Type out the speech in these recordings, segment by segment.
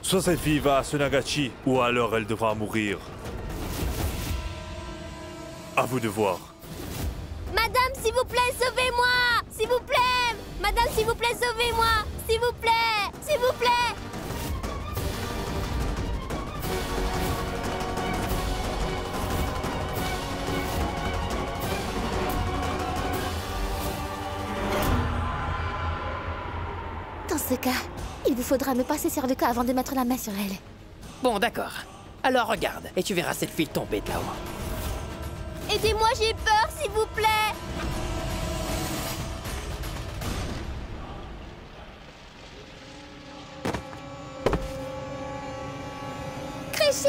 Soit cette fille va à Sunagachi, ou alors elle devra mourir. À vous de voir. Madame, s'il vous plaît, sauvez-moi! S'il vous plaît! Madame, s'il vous plaît, sauvez-moi! S'il vous plaît! S'il vous plaît! Dans ce cas, il vous faudra me passer sur le corps avant de mettre la main sur elle. Bon, d'accord. Alors regarde, et tu verras cette fille tomber de là-haut. Aidez-moi, j'ai peur, s'il vous plaît! Créchy!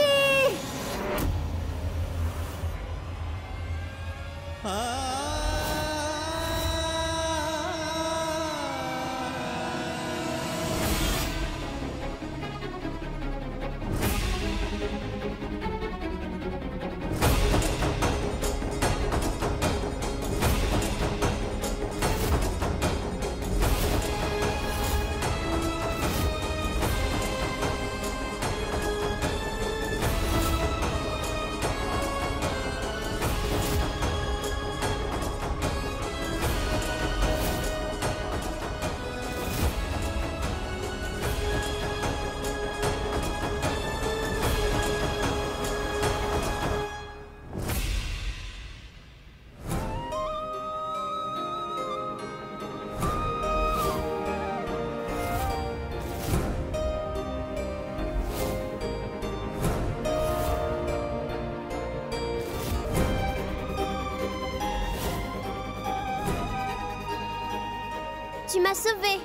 Tu m'as sauvée.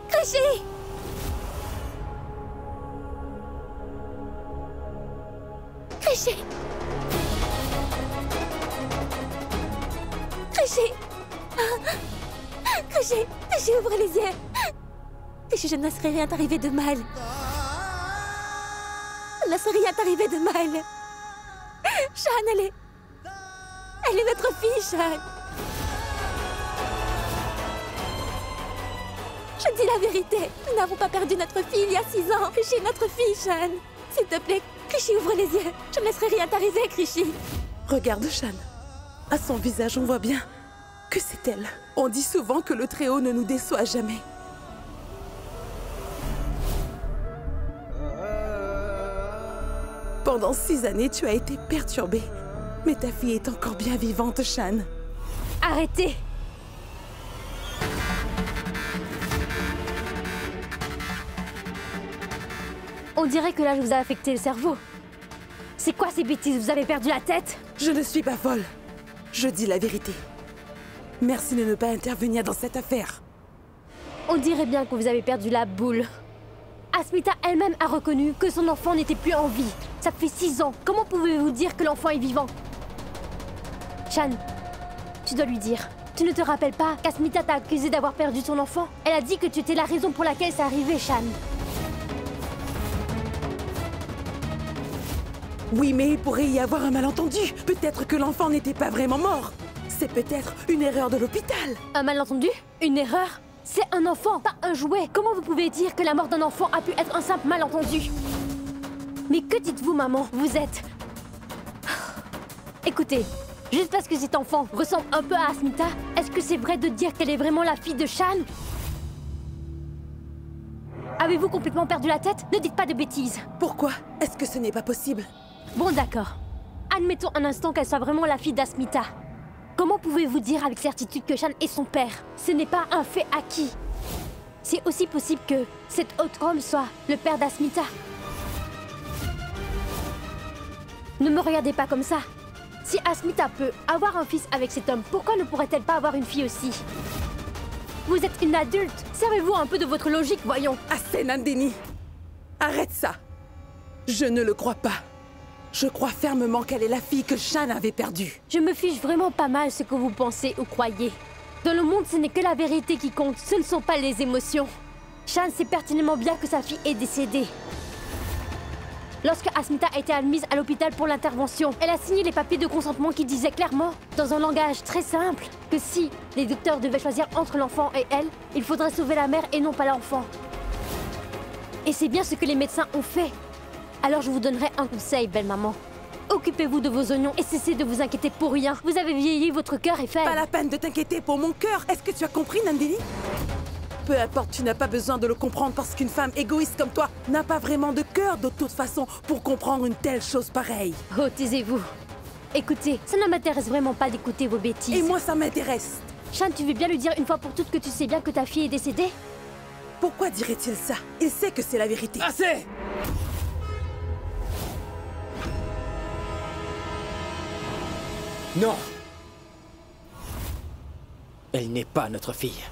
Créchy! Créchy! Créchy! Créchy! Créchy, ouvre les yeux! Créchy, je ne laisserai rien t'arriver de mal. Je ne laisserai rien t'arriver de mal. Shan, elle est notre fille, Shan. Je dis la vérité. Nous n'avons pas perdu notre fille il y a 6 ans. Créchy est notre fille, Shan. S'il te plaît, Créchy, ouvre les yeux. Je ne laisserai rien t'arriver, Créchy. Regarde Shan. À son visage, on voit bien que c'est elle. On dit souvent que le Très-Haut ne nous déçoit jamais. Pendant 6 années, tu as été perturbée. Mais ta fille est encore bien vivante, Shan. Arrêtez! On dirait que là, je vous ai affecté le cerveau. C'est quoi ces bêtises? Vous avez perdu la tête? Je ne suis pas folle. Je dis la vérité. Merci de ne pas intervenir dans cette affaire. On dirait bien que vous avez perdu la boule. Asmita elle-même a reconnu que son enfant n'était plus en vie. Ça fait 6 ans. Comment pouvez-vous dire que l'enfant est vivant? Shan, tu dois lui dire. Tu ne te rappelles pas qu'Asmita t'a accusé d'avoir perdu ton enfant? Elle a dit que tu étais la raison pour laquelle c'est arrivé, Shan. Oui, mais il pourrait y avoir un malentendu. Peut-être que l'enfant n'était pas vraiment mort. C'est peut-être une erreur de l'hôpital. Un malentendu? Une erreur? C'est un enfant, pas un jouet. Comment vous pouvez dire que la mort d'un enfant a pu être un simple malentendu? Mais que dites-vous, maman? Vous êtes... Écoutez, juste parce que cet enfant ressemble un peu à Asmita, est-ce que c'est vrai de dire qu'elle est vraiment la fille de Shan? Avez-vous complètement perdu la tête? Ne dites pas de bêtises. Pourquoi? Est-ce que ce n'est pas possible? Bon, d'accord. Admettons un instant qu'elle soit vraiment la fille d'Asmita. Comment pouvez-vous dire avec certitude que Shan est son père? Ce n'est pas un fait acquis. C'est aussi possible que cet autre homme soit le père d'Asmita. Ne me regardez pas comme ça. Si Asmita peut avoir un fils avec cet homme, pourquoi ne pourrait-elle pas avoir une fille aussi? Vous êtes une adulte. Servez-vous un peu de votre logique, voyons. Assez, Nandini. Arrête ça. Je ne le crois pas. Je crois fermement qu'elle est la fille que Shan avait perdue. Je me fiche vraiment pas mal ce que vous pensez ou croyez. Dans le monde, ce n'est que la vérité qui compte, ce ne sont pas les émotions. Shan sait pertinemment bien que sa fille est décédée. Lorsque Asmita a été admise à l'hôpital pour l'intervention, elle a signé les papiers de consentement qui disaient clairement, dans un langage très simple, que si les docteurs devaient choisir entre l'enfant et elle, il faudrait sauver la mère et non pas l'enfant. Et c'est bien ce que les médecins ont fait. Alors je vous donnerai un conseil, belle maman. Occupez-vous de vos oignons et cessez de vous inquiéter pour rien. Vous avez vieilli, votre cœur est faible. Pas la peine de t'inquiéter pour mon cœur. Est-ce que tu as compris, Nandini? Peu importe, tu n'as pas besoin de le comprendre parce qu'une femme égoïste comme toi n'a pas vraiment de cœur de toute façon pour comprendre une telle chose pareille. Oh, taisez-vous. Écoutez, ça ne m'intéresse vraiment pas d'écouter vos bêtises. Et moi, ça m'intéresse. Shan, tu veux bien lui dire une fois pour toutes que tu sais bien que ta fille est décédée? Pourquoi dirait-il ça? Il sait que c'est la vérité. Assez! Non! Elle n'est pas notre fille.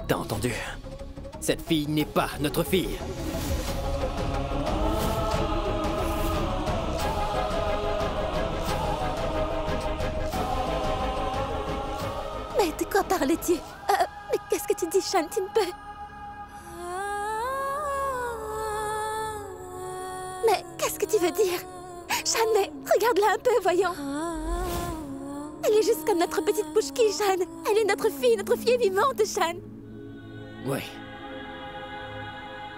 T'as entendu? Cette fille n'est pas notre fille. Mais de quoi parlais-tu? Mais qu'est-ce que tu dis, Shan? Tu ne peux... Mais qu'est-ce que tu veux dire? Shan, mais regarde-la un peu, voyons. Elle est juste comme notre petite Pouchki, Shan. Elle est notre fille est vivante, Shan. Oui.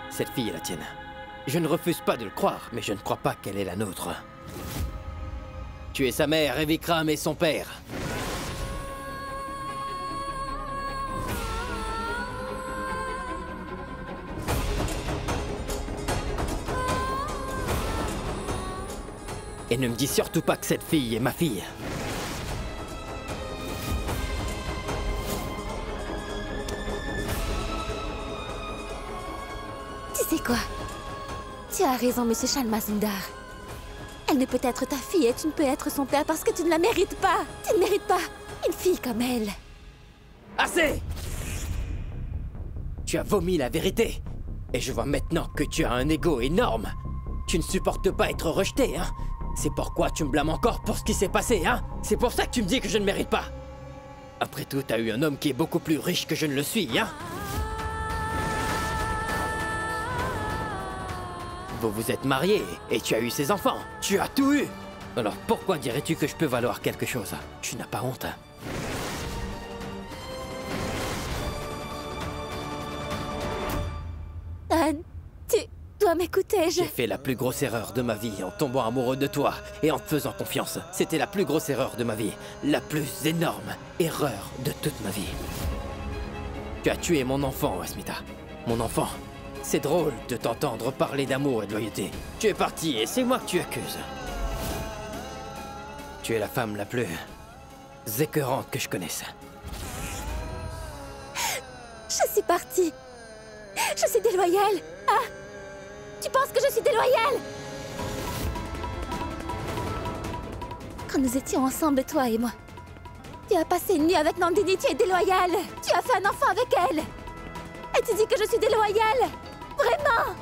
Cette fille est la tienne. Je ne refuse pas de le croire, mais je ne crois pas qu'elle est la nôtre. Tu es sa mère et Vikram est son père. Et ne me dis surtout pas que cette fille est ma fille. Tu sais quoi? Tu as raison, Monsieur Shan Mazumdar. Elle ne peut être ta fille et tu ne peux être son père parce que tu ne la mérites pas. Tu ne mérites pas une fille comme elle. Assez! Tu as vomi la vérité. Et je vois maintenant que tu as un ego énorme. Tu ne supportes pas être rejeté, hein? C'est pourquoi tu me blâmes encore pour ce qui s'est passé, hein? C'est pour ça que tu me dis que je ne mérite pas. Après tout, t'as eu un homme qui est beaucoup plus riche que je ne le suis, hein? Vous vous êtes mariés et tu as eu ses enfants. Tu as tout eu. Alors pourquoi dirais-tu que je peux valoir quelque chose? Tu n'as pas honte, hein? Anne, tu dois m'écouter, J'ai fait la plus grosse erreur de ma vie en tombant amoureux de toi et en te faisant confiance. C'était la plus grosse erreur de ma vie. La plus énorme erreur de toute ma vie. Tu as tué mon enfant, Asmita. Mon enfant. C'est drôle de t'entendre parler d'amour et de loyauté. Tu es parti et c'est moi que tu accuses. Tu es la femme la plus écœurante que je connaisse. Je suis partie. Je suis déloyale. Ah! Tu penses que je suis déloyale? Quand nous étions ensemble, toi et moi, tu as passé une nuit avec Nandini, tu es déloyale. Tu as fait un enfant avec elle. Et tu dis que je suis déloyale. Vraiment?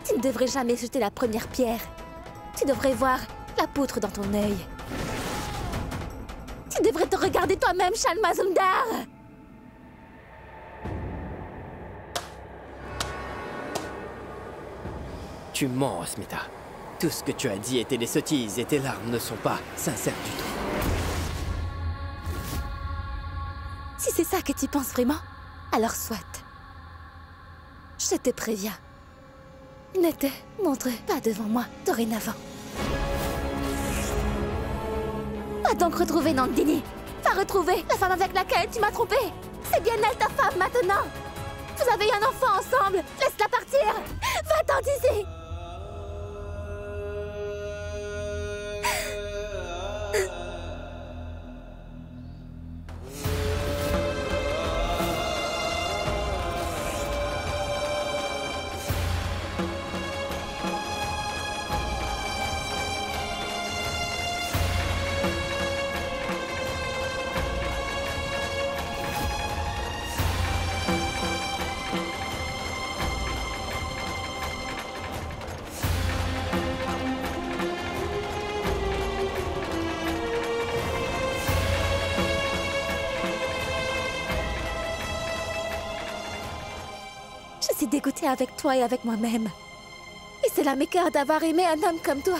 Tu ne devrais jamais jeter la première pierre. Tu devrais voir la poutre dans ton œil. Tu devrais te regarder toi-même, Shan Mazumdar. Tu mens, Asmita. Tout ce que tu as dit était des sottises et tes larmes ne sont pas sincères du tout. Si c'est ça que tu penses vraiment, alors soit. Je te préviens. Ne te montre pas devant moi dorénavant. Va donc retrouver Nandini. Va retrouver la femme avec laquelle tu m'as trompé. C'est bien elle ta femme maintenant. Vous avez eu un enfant ensemble. Laisse-la partir. Va-t'en d'ici. Je suis dégoûtée avec toi et avec moi-même. Et cela m'écoeure d'avoir aimé un homme comme toi.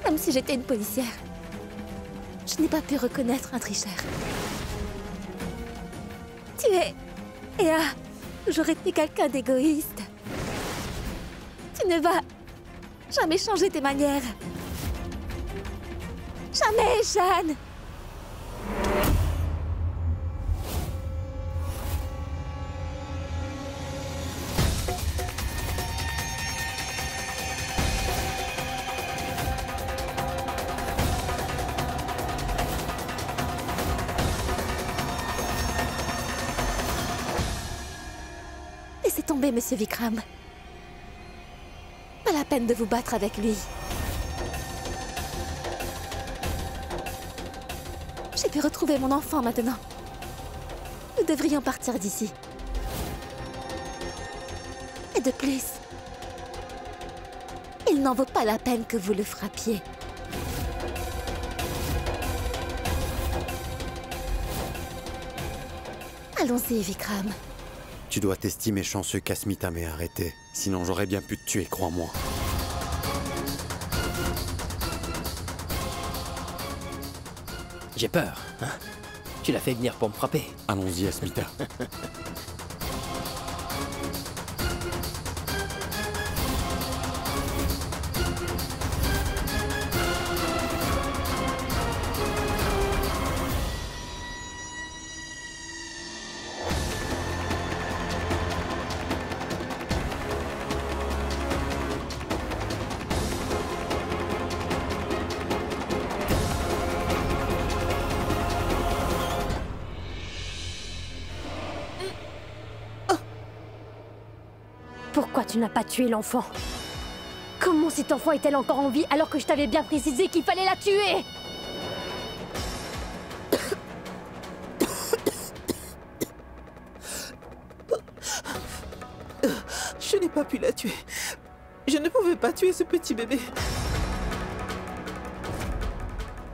Même si j'étais une policière, je n'ai pas pu reconnaître un tricheur. Tu es... et as toujours été quelqu'un d'égoïste. Tu ne vas jamais changer tes manières. Jamais, Jeanne. Laissez tomber, Monsieur Vikram. Pas la peine de vous battre avec lui. J'ai pu retrouver mon enfant maintenant. Nous devrions partir d'ici. Et de plus, il n'en vaut pas la peine que vous le frappiez. Allons-y, Vikram. Tu dois t'estimer chanceux qu'Asmita m'ait arrêté. Sinon j'aurais bien pu te tuer, crois-moi. J'ai peur, hein? Tu l'as fait venir pour me frapper. Allons-y, Asmita. Pourquoi tu n'as pas tué l'enfant? Comment cet enfant est-elle encore en vie alors que je t'avais bien précisé qu'il fallait la tuer? Je n'ai pas pu la tuer. Je ne pouvais pas tuer ce petit bébé.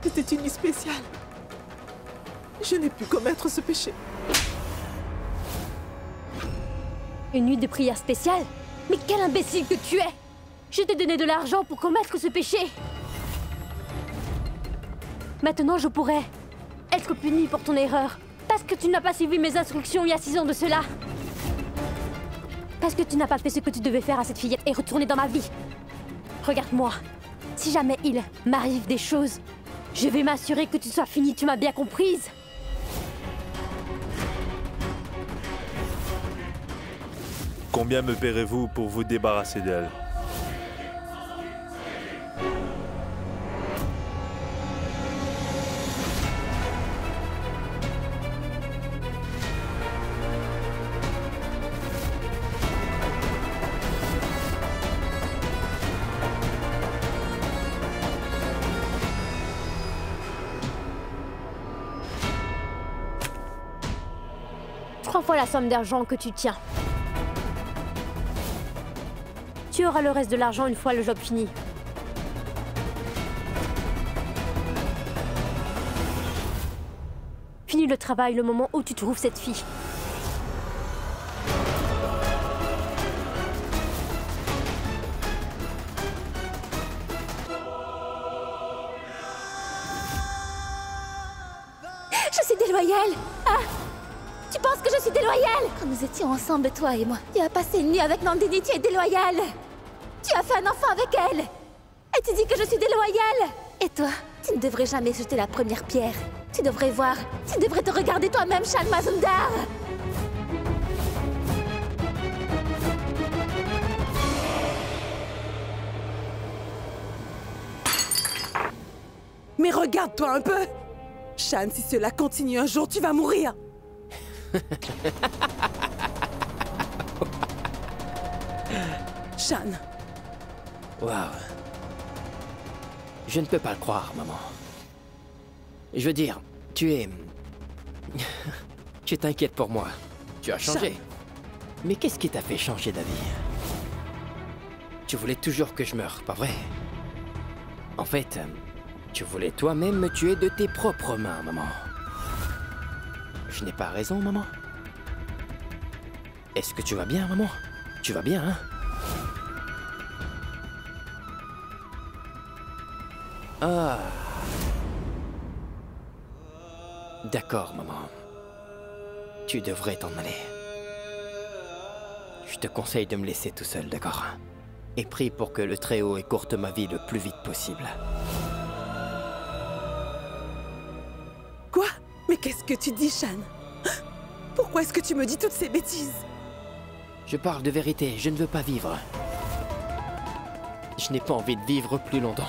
C'était une nuit spéciale. Je n'ai pu commettre ce péché. Une nuit de prière spéciale? Mais quel imbécile que tu es! Je t'ai donné de l'argent pour commettre ce péché. Maintenant, je pourrais être punie pour ton erreur. Parce que tu n'as pas suivi mes instructions il y a 6 ans de cela. Parce que tu n'as pas fait ce que tu devais faire à cette fillette et retourner dans ma vie. Regarde-moi. Si jamais il m'arrive des choses, je vais m'assurer que tu sois finie, tu m'as bien comprise? Combien me paierez-vous pour vous débarrasser d'elle? Trois fois la somme d'argent que tu tiens. Tu auras le reste de l'argent une fois le job fini. Finis le travail le moment où tu trouves cette fille. Je suis déloyale. Ah! Tu penses que je suis déloyale? Quand nous étions ensemble, toi et moi, tu as passé une nuit avec Nandini, tu es déloyale. Tu as fait un enfant avec elle. Et tu dis que je suis déloyale. Et toi, tu ne devrais jamais jeter la première pierre. Tu devrais voir, tu devrais te regarder toi-même, Shan Mazumdar. Mais regarde-toi un peu. Shan, si cela continue un jour, tu vas mourir. Shan. Waouh. Je ne peux pas le croire, maman. Je veux dire, tu es... tu t'inquiètes pour moi. Tu as changé. Shan. Mais qu'est-ce qui t'a fait changer d'avis? Tu voulais toujours que je meure, pas vrai? En fait, tu voulais toi-même me tuer de tes propres mains, maman. Je n'ai pas raison, maman? Est-ce que tu vas bien, maman? Tu vas bien, hein? Ah. D'accord, maman. Tu devrais t'en aller. Je te conseille de me laisser tout seul, d'accord? Et prie pour que le Très-Haut écourte ma vie le plus vite possible. Quoi? Mais qu'est-ce que tu dis, Shan? Pourquoi est-ce que tu me dis toutes ces bêtises? Je parle de vérité, je ne veux pas vivre. Je n'ai pas envie de vivre plus longtemps.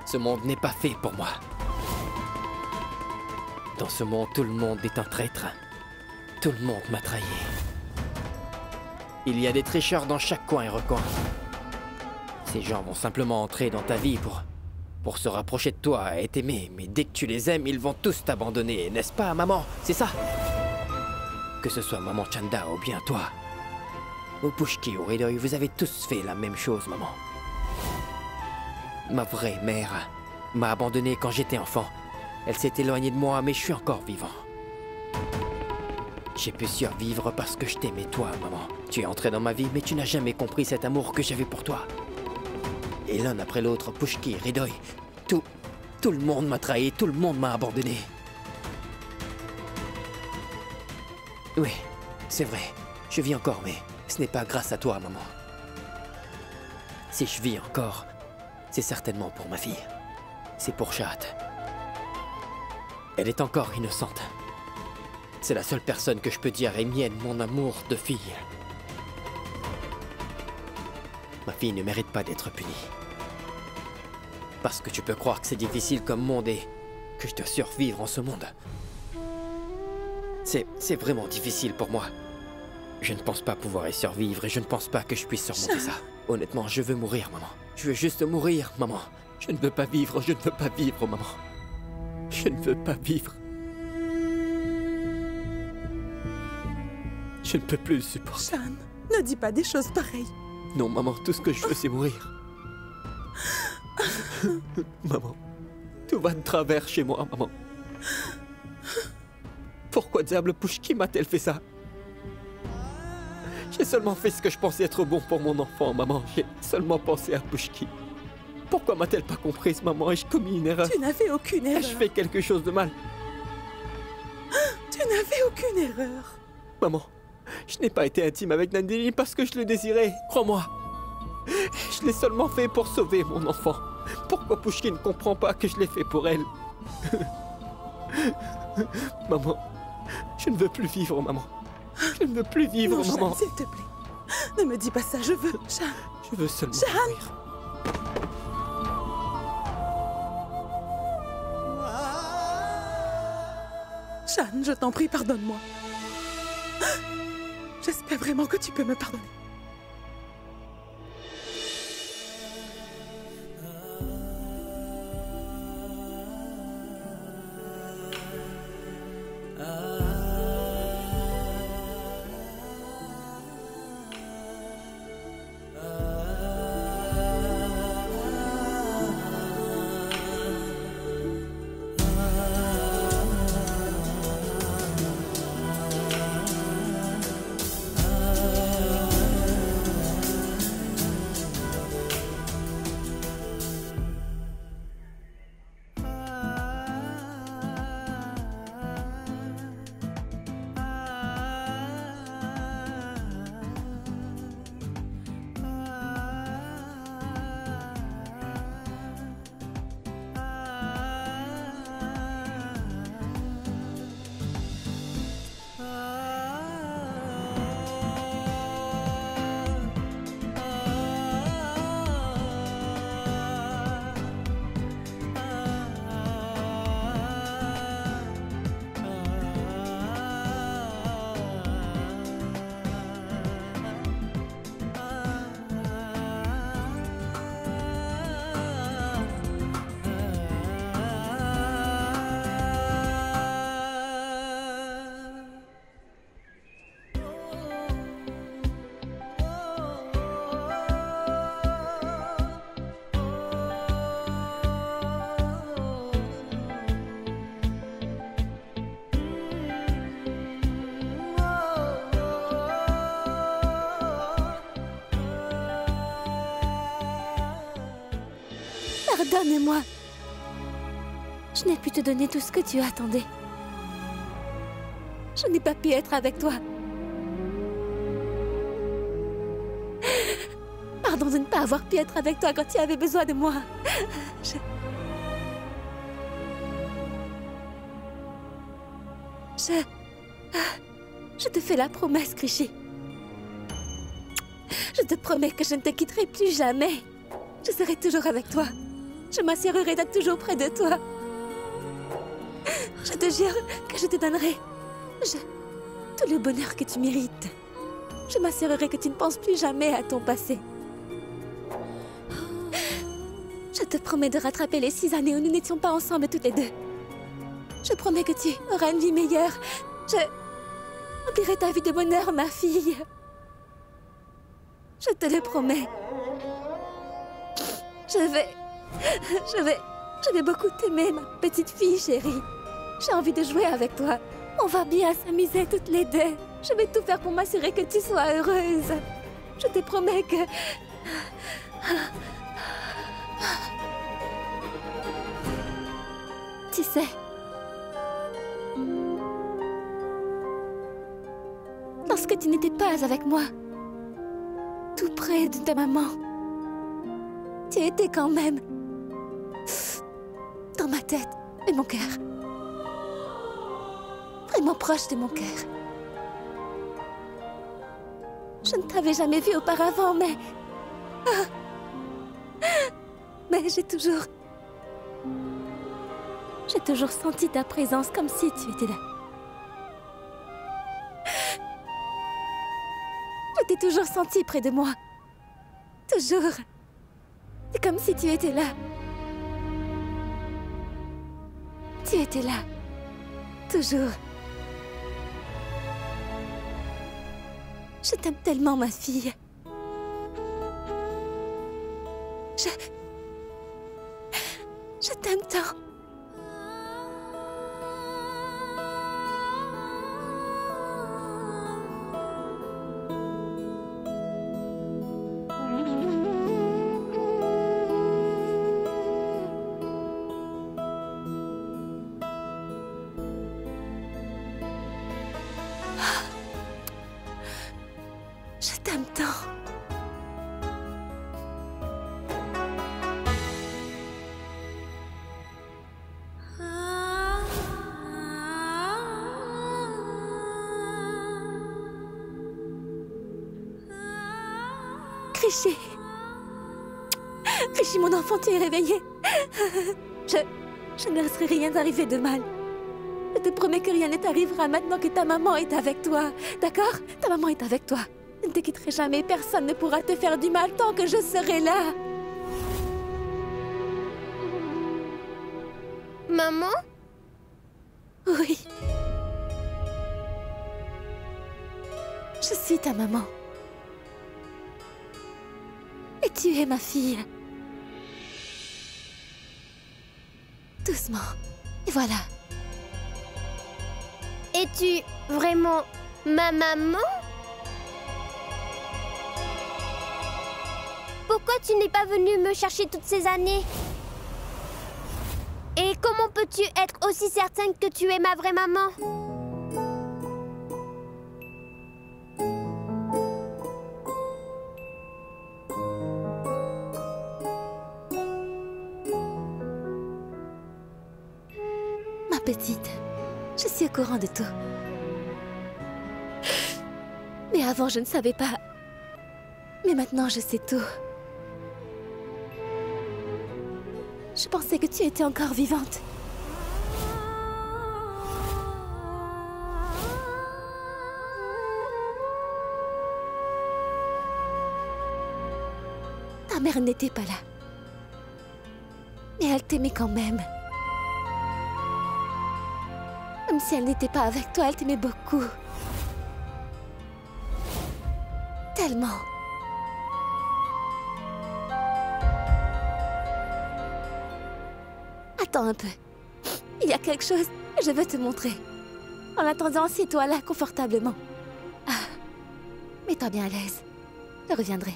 Ce monde n'est pas fait pour moi. Dans ce monde, tout le monde est un traître. Tout le monde m'a trahi. Il y a des tricheurs dans chaque coin et recoin. Ces gens vont simplement entrer dans ta vie pour se rapprocher de toi et t'aimer. Mais dès que tu les aimes, ils vont tous t'abandonner, n'est-ce pas, maman? C'est ça? Que ce soit maman Chanda ou bien toi, ou Pushki ou Hridoi, vous avez tous fait la même chose, maman. Ma vraie mère m'a abandonné quand j'étais enfant. Elle s'est éloignée de moi, mais je suis encore vivant. J'ai pu survivre parce que je t'aimais toi, maman. Tu es entrée dans ma vie, mais tu n'as jamais compris cet amour que j'avais pour toi. Et l'un après l'autre, Pushki, Hridoi, tout le monde m'a trahi, tout le monde m'a abandonné. Oui, c'est vrai, je vis encore, mais ce n'est pas grâce à toi, maman. Si je vis encore, c'est certainement pour ma fille. C'est pour Chahat. Elle est encore innocente. C'est la seule personne que je peux dire est mienne, mon amour de fille. Ma fille ne mérite pas d'être punie. Parce que tu peux croire que c'est difficile comme monde et que je dois survivre en ce monde. C'est vraiment difficile pour moi. Je ne pense pas pouvoir y survivre et je ne pense pas que je puisse surmonter ça. Honnêtement, je veux mourir, maman. Je veux juste mourir, maman. Je ne veux pas vivre, je ne veux pas vivre, maman. Je ne veux pas vivre. Je ne peux plus le supporter. Shan, ne dis pas des choses pareilles. Non, maman, tout ce que je veux, c'est mourir. Maman, tout va de travers chez moi, maman. Pourquoi diable Pushki m'a-t-elle fait ça? J'ai seulement fait ce que je pensais être bon pour mon enfant, maman. J'ai seulement pensé à Pushki. Pourquoi m'a-t-elle pas comprise, maman? Ai-je commis une erreur? Tu n'as fait aucune erreur. Ai-je fait quelque chose de mal? Tu n'as fait aucune erreur. Maman, je n'ai pas été intime avec Nandini parce que je le désirais, crois-moi. Je l'ai seulement fait pour sauver mon enfant. Pourquoi Pushki ne comprend pas que je l'ai fait pour elle? Maman, je ne veux plus vivre, maman. Je ne veux plus vivre, non, maman. Shan, s'il te plaît. Ne me dis pas ça, je veux. Shan. Je veux seulement Shan. mourir. Shan, je t'en prie, pardonne-moi. J'espère vraiment que tu peux me pardonner. Pardonne-moi. Je n'ai pu te donner tout ce que tu attendais. Je n'ai pas pu être avec toi. Pardon de ne pas avoir pu être avec toi quand tu avais besoin de moi. Je te fais la promesse, Krishy. Je te promets que je ne te quitterai plus jamais. Je serai toujours avec toi. Je m'assurerai d'être toujours près de toi. Je te jure que je te donnerai tout le bonheur que tu mérites. Je m'assurerai que tu ne penses plus jamais à ton passé. Je te promets de rattraper les 6 années où nous n'étions pas ensemble toutes les deux. Je promets que tu auras une vie meilleure. Je remplirai ta vie de bonheur, ma fille. Je te le promets. Je vais beaucoup t'aimer, ma petite fille chérie. J'ai envie de jouer avec toi. On va bien s'amuser toutes les deux. Je vais tout faire pour m'assurer que tu sois heureuse. Je te promets que... Tu sais... Lorsque tu n'étais pas avec moi, tout près de ta maman, tu étais quand même dans ma tête et mon cœur. Vraiment proche de mon cœur. Je ne t'avais jamais vu auparavant, mais... Mais j'ai toujours senti ta présence comme si tu étais là. Je t'ai toujours senti près de moi. Toujours. C'est comme si tu étais là. Tu étais là. Toujours. Je t'aime tellement, ma fille. Je t'aime tant. Je t'aime tant. Krishy. Krishy, mon enfant, tu es réveillé. Je ne laisserai rien arriver de mal. Je te promets que rien ne t'arrivera maintenant que ta maman est avec toi. D'accord? Ta maman est avec toi. Je ne te quitterai jamais. Personne ne pourra te faire du mal tant que je serai là. Maman? Oui. Je suis ta maman. Et tu es ma fille. Doucement. Et voilà. Es-tu vraiment ma maman? Pourquoi tu n'es pas venu me chercher toutes ces années? Et comment peux-tu être aussi certaine que tu es ma vraie maman? Ma petite, je suis au courant de tout. Mais avant, je ne savais pas. Mais maintenant, je sais tout. Je pensais que tu étais encore vivante. Ta mère n'était pas là. Mais elle t'aimait quand même. Même si elle n'était pas avec toi, elle t'aimait beaucoup. Tellement. Attends un peu. Il y a quelque chose que je veux te montrer. En attendant, assieds-toi là confortablement. Ah, mets-toi bien à l'aise. Je reviendrai.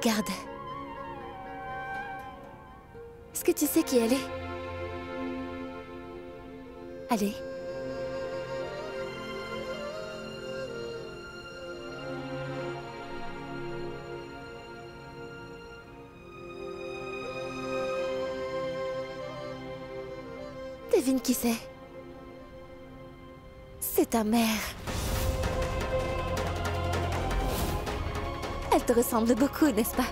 Regarde. Est-ce que tu sais qui elle est? Allez. Devine qui c'est. C'est ta mère. Elle te ressemble beaucoup, n'est-ce pas?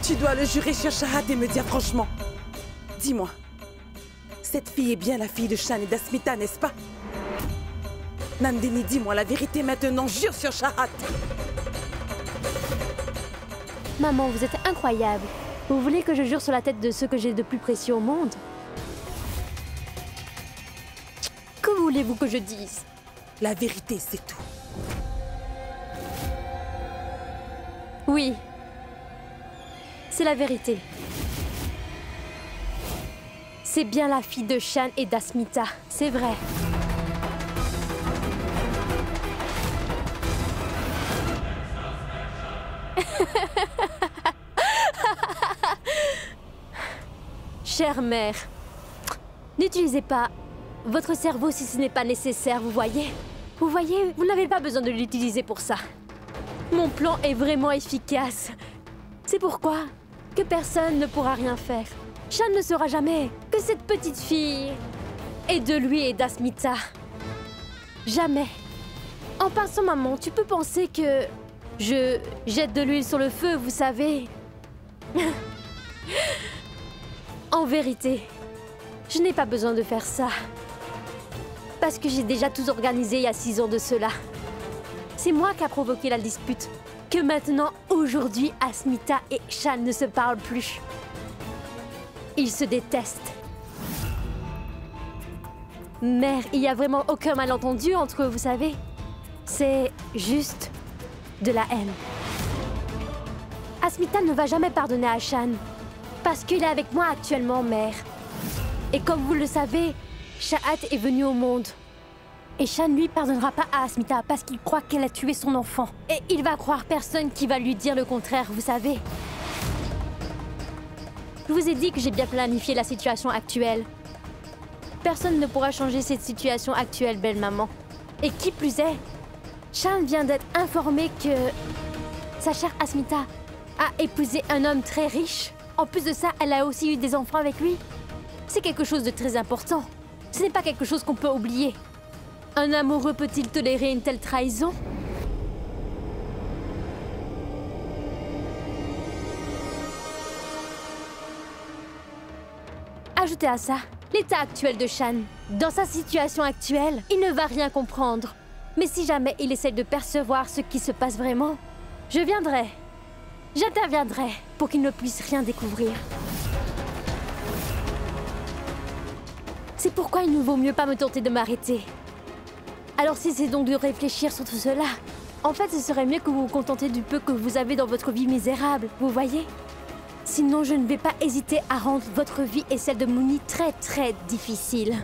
Tu dois le jurer sur Shahad et me dire franchement. Dis-moi, cette fille est bien la fille de Shan et d'Asmita, n'est-ce pas? Nandini, dis-moi la vérité maintenant, jure sur Shahad. Maman, vous êtes incroyable. Vous voulez que je jure sur la tête de ceux que j'ai de plus précieux au monde? Que voulez-vous que je dise? La vérité, c'est tout. Oui. C'est la vérité. C'est bien la fille de Shan et d'Asmita, c'est vrai. Chère mère, n'utilisez pas votre cerveau si ce n'est pas nécessaire, vous voyez? Vous voyez, vous n'avez pas besoin de l'utiliser pour ça. Mon plan est vraiment efficace. C'est pourquoi que personne ne pourra rien faire. Shan ne saura jamais que cette petite fille est de lui et d'Asmita. Jamais. En passant, maman, tu peux penser que je jette de l'huile sur le feu, vous savez. En vérité, je n'ai pas besoin de faire ça. Parce que j'ai déjà tout organisé il y a 6 ans de cela. C'est moi qui a provoqué la dispute. Que maintenant, aujourd'hui, Asmita et Shan ne se parlent plus. Ils se détestent. Mère, il n'y a vraiment aucun malentendu entre eux, vous savez. C'est juste de la haine. Asmita ne va jamais pardonner à Shan. Parce qu'il est avec moi actuellement, mère. Et comme vous le savez, Shahad est venu au monde. Et Shan, lui, pardonnera pas à Asmita parce qu'il croit qu'elle a tué son enfant. Et il va croire personne qui va lui dire le contraire, vous savez. Je vous ai dit que j'ai bien planifié la situation actuelle. Personne ne pourra changer cette situation actuelle, belle maman. Et qui plus est, Shan vient d'être informé que sa chère Asmita a épousé un homme très riche. En plus de ça, elle a aussi eu des enfants avec lui. C'est quelque chose de très important. Ce n'est pas quelque chose qu'on peut oublier. Un amoureux peut-il tolérer une telle trahison? Ajoutez à ça l'état actuel de Shan. Dans sa situation actuelle, il ne va rien comprendre. Mais si jamais il essaie de percevoir ce qui se passe vraiment, je viendrai. J'interviendrai pour qu'il ne puisse rien découvrir. C'est pourquoi il ne vaut mieux pas me tenter de m'arrêter. Alors cessez donc de réfléchir sur tout cela. En fait, ce serait mieux que vous vous contentiez du peu que vous avez dans votre vie misérable, vous voyez? Sinon, je ne vais pas hésiter à rendre votre vie et celle de Mouni très très difficile.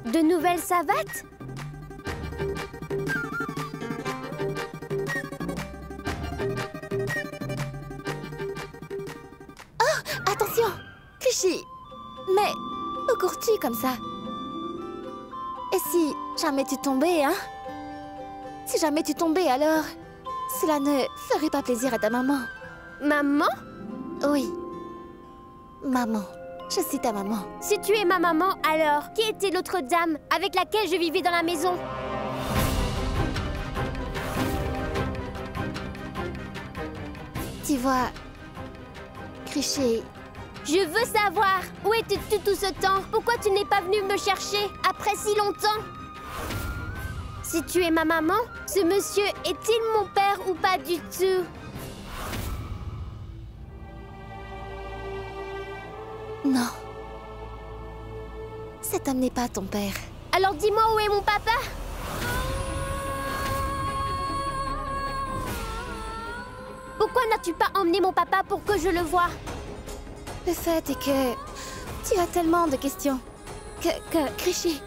De nouvelles savates? Oh, attention! Clichy! Mais où cours-tu comme ça? Et si jamais tu tombais, hein? Si jamais tu tombais, alors cela ne ferait pas plaisir à ta maman. Maman? Oui. Maman. Je suis ta maman. Si tu es ma maman, alors qui était l'autre dame avec laquelle je vivais dans la maison? Tu vois, Krishi, Je veux savoir, où étais-tu tout ce temps? Pourquoi tu n'es pas venu me chercher après si longtemps? Si tu es ma maman, ce monsieur est-il mon père ou pas du tout? non. Cet homme n'est pas ton père. Alors dis-moi où est mon papa? Pourquoi n'as-tu pas emmené mon papa pour que je le voie? Le fait est que tu as tellement de questions. Krishi,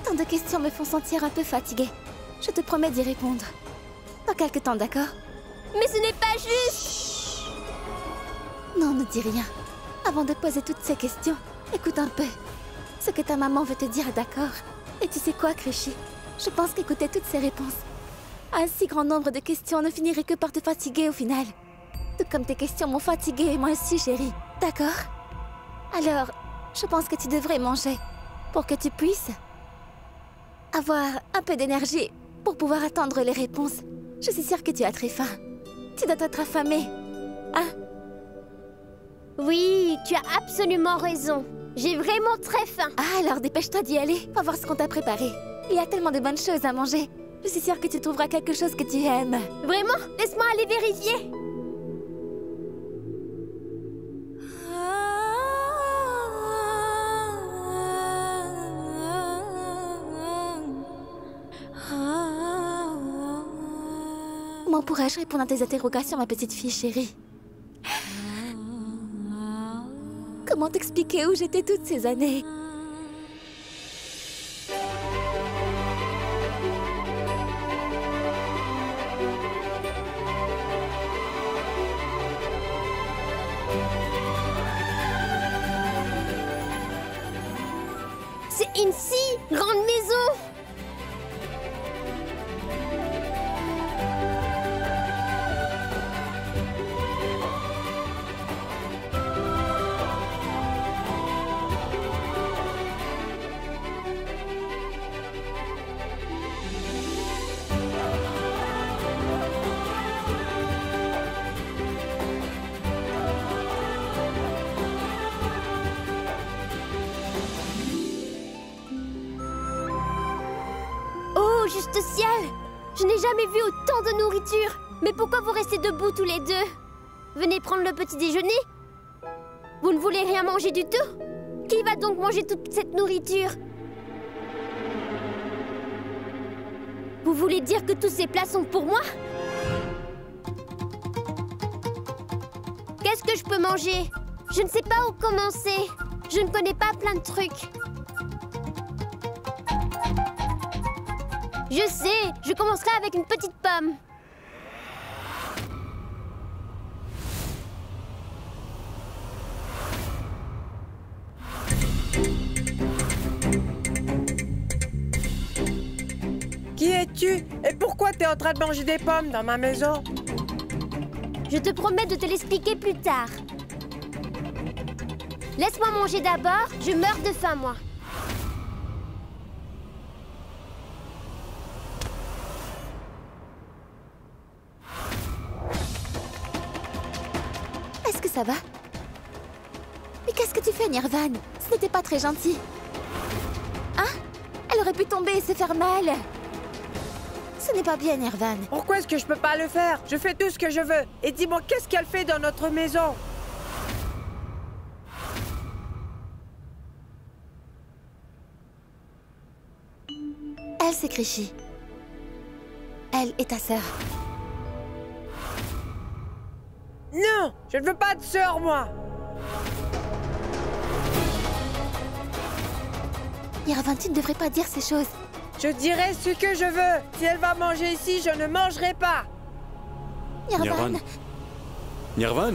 tant de questions me font sentir un peu fatiguée. Je te promets d'y répondre. Dans quelques temps, d'accord? Mais ce n'est pas juste! Non, ne dis rien. Avant de poser toutes ces questions, écoute un peu ce que ta maman veut te dire, d'accord? Et tu sais quoi, Krishi? Je pense qu'écouter toutes ces réponses à un si grand nombre de questions ne finirait que par te fatiguer au final. Tout comme tes questions m'ont fatiguée et moi aussi, chérie. D'accord? Alors, je pense que tu devrais manger pour que tu puisses avoir un peu d'énergie pour pouvoir attendre les réponses. Je suis sûre que tu as très faim. Tu dois être affamée. Hein? Oui, tu as absolument raison. J'ai vraiment très faim. Ah, alors dépêche-toi d'y aller. Va voir ce qu'on t'a préparé. Il y a tellement de bonnes choses à manger. Je suis sûre que tu trouveras quelque chose que tu aimes. Vraiment? Laisse-moi aller vérifier. Comment pourrais-je répondre à tes interrogations, ma petite fille chérie? Comment t'expliquer où j'étais toutes ces années? C'est une si grande maison. Oh, juste ciel! Je n'ai jamais vu autant de nourriture. Mais pourquoi vous restez debout tous les deux? Venez prendre le petit déjeuner? Vous ne voulez rien manger du tout? Qui va donc manger toute cette nourriture? Vous voulez dire que tous ces plats sont pour moi? Qu'est-ce que je peux manger? Je ne sais pas où commencer. Je ne connais pas plein de trucs. Je sais, je commencerai avec une petite pomme. Qui es-tu? Et pourquoi t'es en train de manger des pommes dans ma maison? Je te promets de te l'expliquer plus tard. Laisse-moi manger d'abord, je meurs de faim, moi. Est-ce que ça va? Mais qu'est-ce que tu fais, Nirvan? Ce n'était pas très gentil. Hein? Elle aurait pu tomber et se faire mal. Ce n'est pas bien, Nirvan. Pourquoi est-ce que je peux pas le faire? Je fais tout ce que je veux. Et dis-moi, qu'est-ce qu'elle fait dans notre maison? Elle, c'est Krishi. Elle est ta sœur. Non! Je ne veux pas de sœur, moi! Nirvan, tu ne devrais pas dire ces choses. Je dirai ce que je veux. Si elle va manger ici, je ne mangerai pas. Nirvan. Nirvan?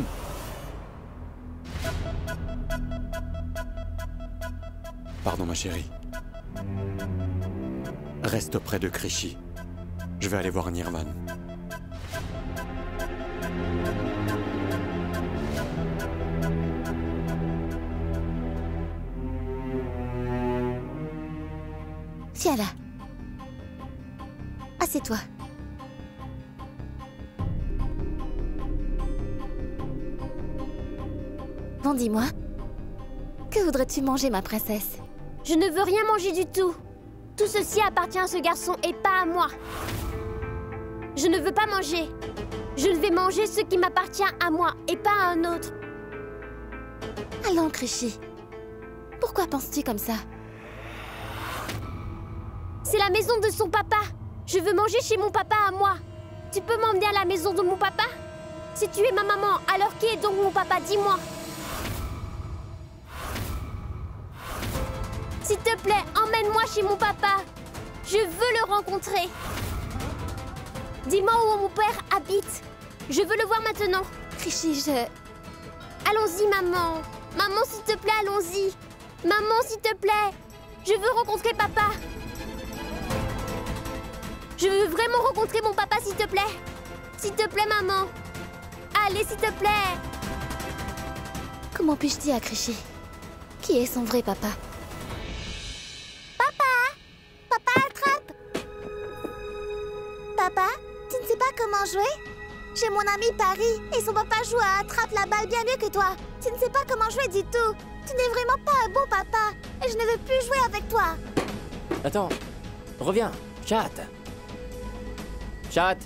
Pardon, ma chérie. Reste auprès de Krishi. Je vais aller voir Nirvan. Tiens là. Assieds-toi. Bon, dis-moi. Que voudrais-tu manger, ma princesse? Je ne veux rien manger du tout. Tout ceci appartient à ce garçon et pas à moi. Je ne veux pas manger. Je ne vais manger ce qui m'appartient à moi et pas à un autre. Allons, Krishy. Pourquoi penses-tu comme ça? C'est la maison de son papa. Je veux manger chez mon papa à moi. Tu peux m'emmener à la maison de mon papa? Si tu es ma maman, alors qui est donc mon papa? Dis-moi. S'il te plaît, emmène-moi chez mon papa. Je veux le rencontrer. Dis-moi où mon père habite. Je veux le voir maintenant. Krishy, Allons-y, maman. Maman, s'il te plaît, allons-y. Maman, s'il te plaît. Je veux rencontrer papa. Je veux vraiment rencontrer mon papa, s'il te plaît. S'il te plaît, maman. Allez, s'il te plaît. Comment puis-je dire à Krishy? Qui est son vrai papa? Papa, attrape! Papa, tu ne sais pas comment jouer? J'ai mon ami Paris et son papa joue à attrape la balle bien mieux que toi. Tu ne sais pas comment jouer du tout. Tu n'es vraiment pas un bon papa et je ne veux plus jouer avec toi. Attends, reviens, Chat. Chat.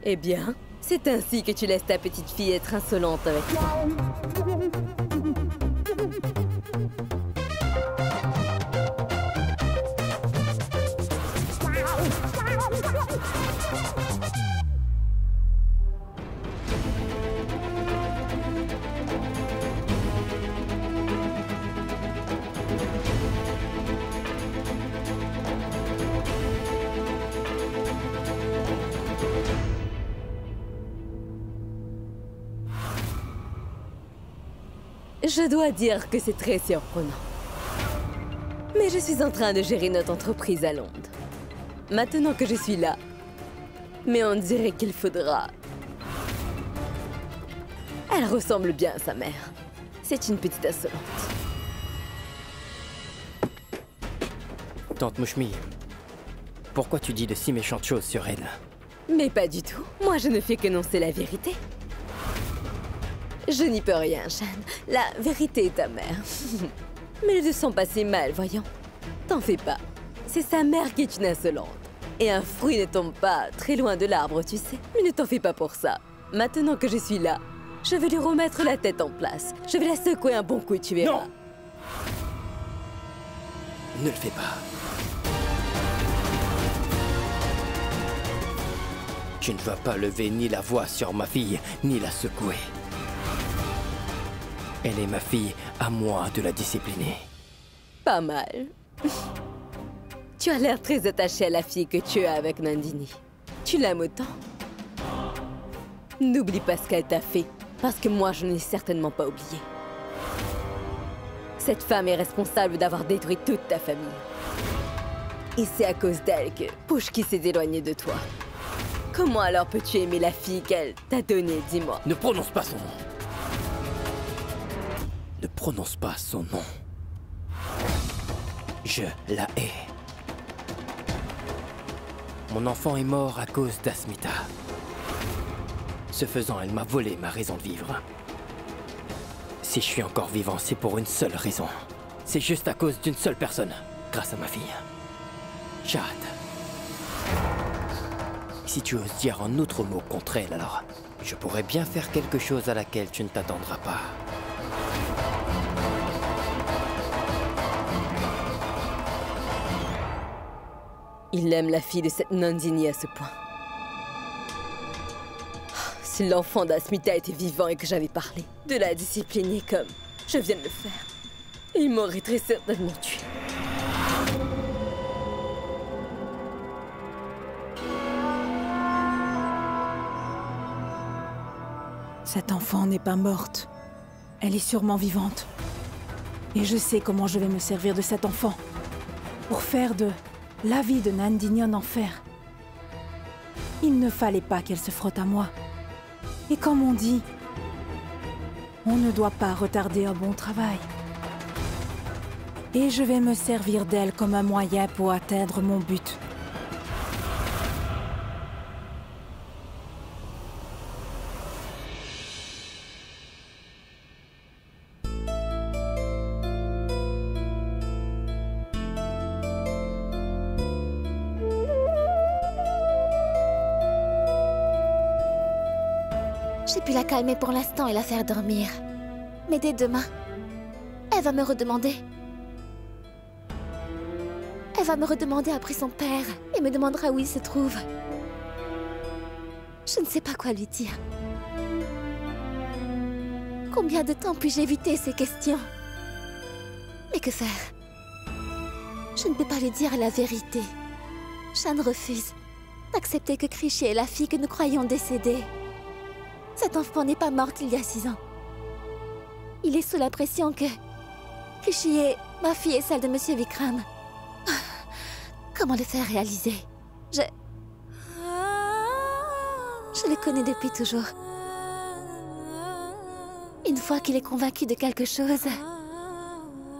Eh bien, c'est ainsi que tu laisses ta petite fille être insolente avec toi. Je dois dire que c'est très surprenant. Mais je suis en train de gérer notre entreprise à Londres. Maintenant que je suis là. Mais on dirait qu'il faudra... Elle ressemble bien à sa mère. C'est une petite insolente. Tante Mouchmi, pourquoi tu dis de si méchantes choses sur elle? Mais pas du tout. Moi, je ne fais qu'énoncer la vérité. Je n'y peux rien, Shan. La vérité est amère. Mais elle ne sent pas si mal, voyons. T'en fais pas. C'est sa mère qui est une insolente. Et un fruit ne tombe pas très loin de l'arbre, tu sais. Mais ne t'en fais pas pour ça. Maintenant que je suis là, je vais lui remettre la tête en place. Je vais la secouer un bon coup, tu verras. Non! Ne le fais pas. Tu ne vas pas lever ni la voix sur ma fille, ni la secouer. Elle est ma fille, à moi de la discipliner. Pas mal. Tu as l'air très attaché à la fille que tu as avec Nandini. Tu l'aimes autant? N'oublie pas ce qu'elle t'a fait, parce que moi je n'ai certainement pas oublié. Cette femme est responsable d'avoir détruit toute ta famille. Et c'est à cause d'elle que Pushki s'est éloigné de toi. Comment alors peux-tu aimer la fille qu'elle t'a donnée, dis-moi? Ne prononce pas son nom. Ne prononce pas son nom. Je la hais. Mon enfant est mort à cause d'Asmita. Ce faisant, elle m'a volé ma raison de vivre. Si je suis encore vivant, c'est pour une seule raison. C'est juste à cause d'une seule personne, grâce à ma fille. Chad. Si tu oses dire un autre mot contre elle, alors je pourrais bien faire quelque chose à laquelle tu ne t'attendras pas. Il aime la fille de cette Nandini à ce point. Si l'enfant d'Asmita était vivant et que j'avais parlé, de la discipliner comme je viens de le faire, il m'aurait très certainement tué. Cette enfant n'est pas morte. Elle est sûrement vivante. Et je sais comment je vais me servir de cet enfant pour faire de la vie de Nandini en enfer. Il ne fallait pas qu'elle se frotte à moi. Et comme on dit, on ne doit pas retarder un bon travail. Et je vais me servir d'elle comme un moyen pour atteindre mon but. J'ai pu la calmer pour l'instant et la faire dormir. Mais dès demain, elle va me redemander. Elle va me redemander après son père et me demandera où il se trouve. Je ne sais pas quoi lui dire. Combien de temps puis-je éviter ces questions? Mais que faire? Je ne peux pas lui dire la vérité. Shan refuse d'accepter que Krishi est la fille que nous croyons décédée. Cet enfant n'est pas morte il y a 6 ans. Il est sous la pression que Krishi est ma fille et celle de Monsieur Vikram. Comment le faire réaliser? Je le connais depuis toujours. Une fois qu'il est convaincu de quelque chose,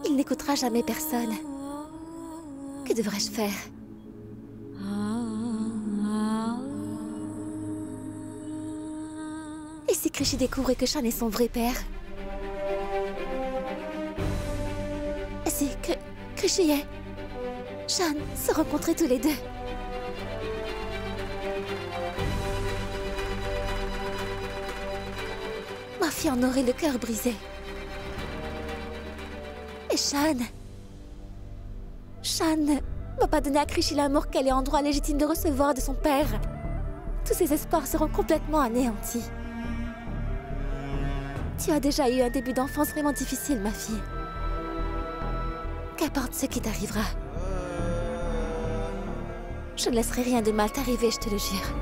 il n'écoutera jamais personne. Que devrais-je faire? Et si Krishi découvre que Shan est son vrai père? Et si Krishi et Shan se rencontraient tous les deux? Ma fille en aurait le cœur brisé. Et Shan ne va pas donner à Krishi l'amour qu'elle est en droit légitime de recevoir de son père. Tous ses espoirs seront complètement anéantis. Tu as déjà eu un début d'enfance vraiment difficile, ma fille. Qu'importe ce qui t'arrivera. Je ne laisserai rien de mal t'arriver, je te le jure.